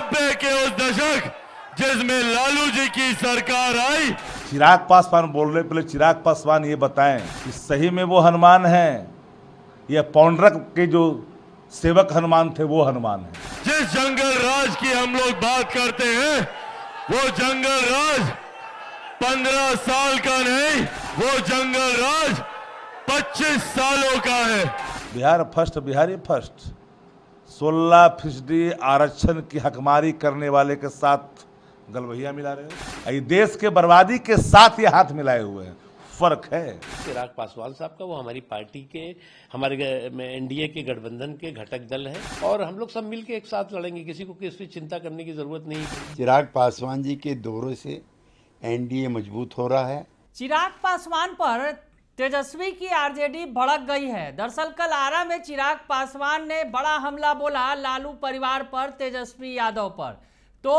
90 के उस दशक जिसमें लालू जी की सरकार आई। चिराग पासवान बोल रहे, पहले चिराग पासवान ये बताएं कि सही में वो हनुमान हैं या पौंड्रक के जो सेवक हनुमान थे वो हनुमान हैं। जिस जंगल राज की हम लोग बात करते हैं वो जंगल राज 15 साल का नहीं, वो जंगल राज 25 सालों का है। Bihar first, Bihari first. 16% आरक्षण की हकमारी करने वाले के साथ गलवहिया मिला रहे हो। ये देश के बर्बादी के साथ ये हाथ मिलाए हुए हैं, फर्क है। चिराग पासवान साहब का, वो हमारी पार्टी के, हमारे एनडीए के गठबंधन के घटक दल है और हम लोग सब मिलकर एक साथ लड़ेंगे, किसी को किसी चिंता करने की जरूरत नहीं। चिराग पासवान जी के दौरे से एनडीए मजबूत हो रहा है। चिराग पासवान पर तेजस्वी की आरजेडी भड़क गई है। दरअसल कल आरा में चिराग पासवान ने बड़ा हमला बोला लालू परिवार पर, तेजस्वी यादव पर, तो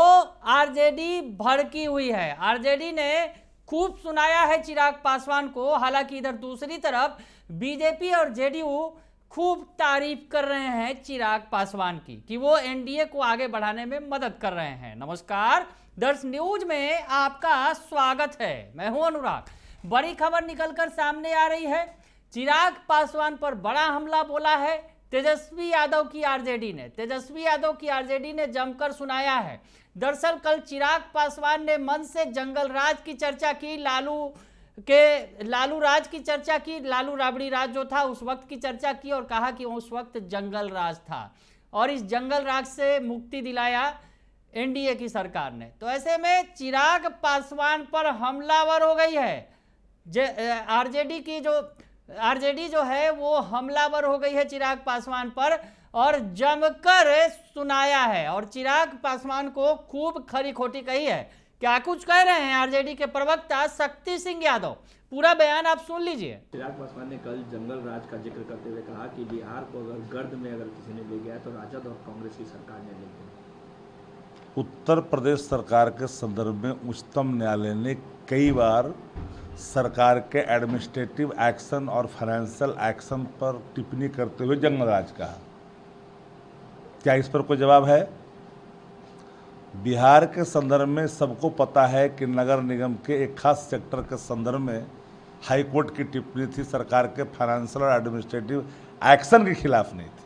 आरजेडी भड़की हुई है। आरजेडी ने खूब सुनाया है चिराग पासवान को। हालांकि इधर दूसरी तरफ बीजेपी और जेडीयू खूब तारीफ कर रहे हैं चिराग पासवान की कि वो एनडीए को आगे बढ़ाने में मदद कर रहे हैं। नमस्कार, दर्श न्यूज में आपका स्वागत है। मैं हूं अनुराग। बड़ी खबर निकलकर सामने आ रही है। चिराग पासवान पर बड़ा हमला बोला है तेजस्वी यादव की आरजेडी ने। तेजस्वी यादव की आरजेडी ने जमकर सुनाया है। दरअसल कल चिराग पासवान ने मन से जंगल राज की चर्चा की, लालू राज की चर्चा की, लालू राबड़ी राज जो था उस वक्त की चर्चा की और कहा कि उस वक्त जंगल राज था और इस जंगल राज से मुक्ति दिलाया एनडीए की सरकार ने। तो ऐसे में चिराग पासवान पर हमलावर हो गई है। आरजेडी जो है वो हमलावर हो गई है चिराग पासवान पर और जमकर सुनाया है और चिराग पासवान को खूब खरी खोटी कही है। क्या कुछ कह रहे हैं आरजेडी के प्रवक्ता शक्ति सिंह यादव, पूरा बयान आप सुन लीजिए। चिराग पासवान ने कल जंगल राज का जिक्र करते हुए कहा कि बिहार को अगर गर्द में अगर किसी ने ले गया तो राजद और कांग्रेस की सरकार ने ले गया। उत्तर प्रदेश सरकार के संदर्भ में उच्चतम न्यायालय ने कई बार सरकार के एडमिनिस्ट्रेटिव एक्शन और फाइनेंशियल एक्शन पर टिप्पणी करते हुए जंगल राज कहा। क्या इस पर कोई जवाब है? बिहार के संदर्भ में सबको पता है कि नगर निगम के एक खास सेक्टर के संदर्भ में हाईकोर्ट की टिप्पणी थी, सरकार के फाइनेंशियल और एडमिनिस्ट्रेटिव एक्शन के खिलाफ नहीं थी।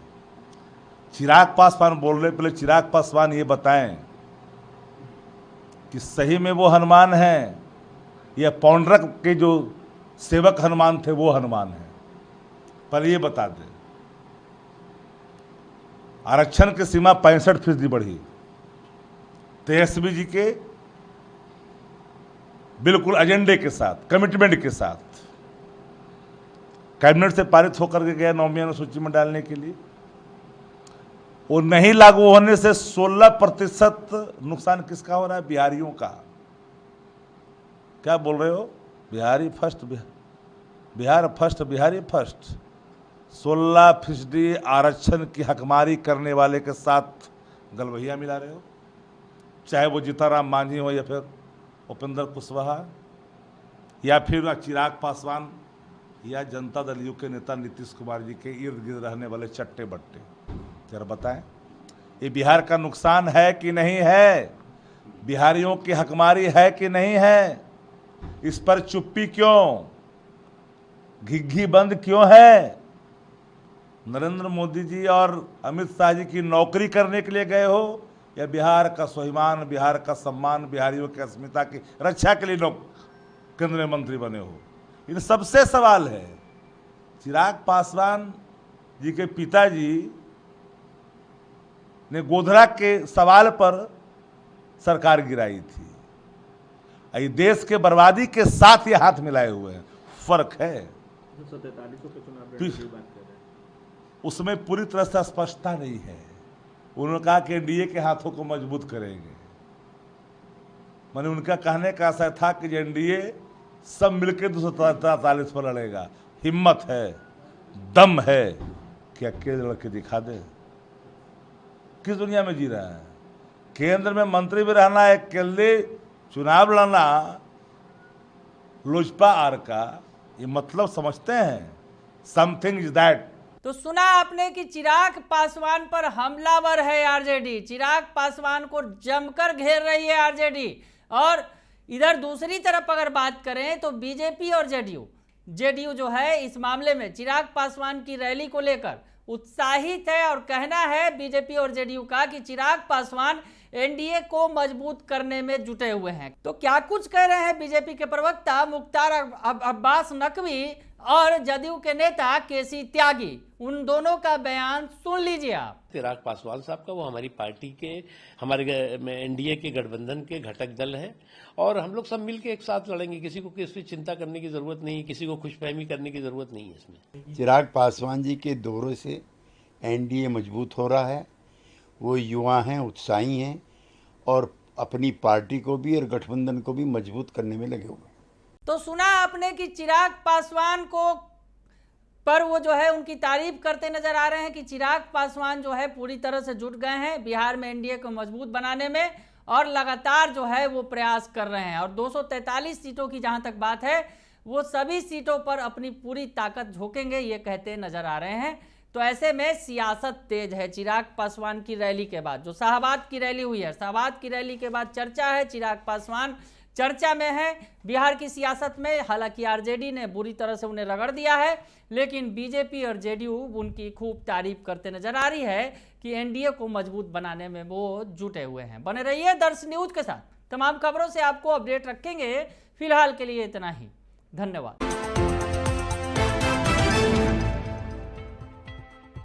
चिराग पासवान बोल रहे, पहले चिराग पासवान ये बताएं कि सही में वो हनुमान हैं या पौंड्रक के जो सेवक हनुमान थे वो हनुमान हैं, पर ये बता दें। आरक्षण की सीमा 65% बढ़ी, तेजस्वी जी के बिल्कुल एजेंडे के साथ, कमिटमेंट के साथ कैबिनेट से पारित होकर के गया 9वीं अनुसूची में डालने के लिए। वो नहीं लागू होने से 16% नुकसान किसका हो रहा है? बिहारियों का। क्या बोल रहे हो? Bihari first, Bihar first, Bihari first. 16% आरक्षण की हकमारी करने वाले के साथ गलवहिया मिला रहे हो, चाहे वो जीताराम मांझी हो या फिर उपेंद्र कुशवाहा या फिर चिराग पासवान या जनता दल यू के नेता नीतीश कुमार जी के इर्द गिर्द रहने वाले चट्टे बट्टे। जरा बताएं, ये बिहार का नुकसान है कि नहीं है? बिहारियों की हकमारी है कि नहीं है? इस पर चुप्पी क्यों, घिघी बंद क्यों है? नरेंद्र मोदी जी और अमित शाह जी की नौकरी करने के लिए गए हो या बिहार का स्वाभिमान, बिहार का सम्मान, बिहारियों की अस्मिता की रक्षा के लिए केंद्रीय मंत्री बने हो? इन सबसे सवाल है। चिराग पासवान जी के पिताजी ने गोधरा के सवाल पर सरकार गिराई थी। ये देश के बर्बादी के साथ ये हाथ मिलाए हुए हैं, फर्क है। 143 के चुनाव लड़ने की बात कर रहे हैं, उसमें पूरी तरह से स्पष्टता नहीं है। उन्होंने कहा कि एनडीए के हाथों को मजबूत करेंगे। मैंने उनका कहने का आशा था कि एनडीए सब मिलकर 243 पर लड़ेगा। हिम्मत है, दम है कि अकेले लड़के दिखा दे। किस दुनिया में जी रहा है? केंद्र में मंत्री भी रहना है, अकेले चुनाव लड़ना, लोजपा आर का ये मतलब समझते हैं? Something is that. तो सुना आपने कि चिराग पासवान पर हमलावर है आरजेडी, चिराग पासवान को जमकर घेर रही है आरजेडी। और इधर दूसरी तरफ अगर बात करें तो बीजेपी और जेडीयू जो है इस मामले में चिराग पासवान की रैली को लेकर उत्साहित है और कहना है बीजेपी और जेडीयू का कि चिराग पासवान एनडीए को मजबूत करने में जुटे हुए हैं। तो क्या कुछ कह रहे हैं बीजेपी के प्रवक्ता मुख्तार अब्बास नकवी और जदयू के नेता केसी त्यागी, उन दोनों का बयान सुन लीजिए आप। चिराग पासवान साहब का वो हमारी पार्टी के, हमारे एनडीए के गठबंधन के घटक दल है और हम लोग सब मिलकर एक साथ लड़ेंगे। किसी को किसी चिंता करने की जरूरत नहीं, किसी को खुशफहमी करने की जरूरत नहीं है इसमें। चिराग पासवान जी के दौरे से एनडीए मजबूत हो रहा है। वो युवा हैं, उत्साही हैं और अपनी पार्टी को भी और गठबंधन को भी मजबूत करने में लगे हुए हैं। तो सुना आपने कि चिराग पासवान को पर वो जो है उनकी तारीफ करते नजर आ रहे हैं कि चिराग पासवान जो है पूरी तरह से जुट गए हैं बिहार में एनडीए को मजबूत बनाने में और लगातार जो है वो प्रयास कर रहे हैं। और 243 सीटों की जहां तक बात है वो सभी सीटों पर अपनी पूरी ताकत झोंकेंगे, ये कहते नजर आ रहे हैं। तो ऐसे में सियासत तेज है। चिराग पासवान की रैली के बाद जो शाहबाद की रैली हुई है, शाहबाद की रैली के बाद चर्चा है, चिराग पासवान चर्चा में है बिहार की सियासत में। हालांकि आरजेडी ने बुरी तरह से उन्हें रगड़ दिया है, लेकिन बीजेपी और जेडीयू उनकी खूब तारीफ करते नजर आ रही है कि एनडीए को मजबूत बनाने में वो जुटे हुए हैं। बने रहिए दर्श न्यूज के साथ, तमाम खबरों से आपको अपडेट रखेंगे। फिलहाल के लिए इतना ही, धन्यवाद।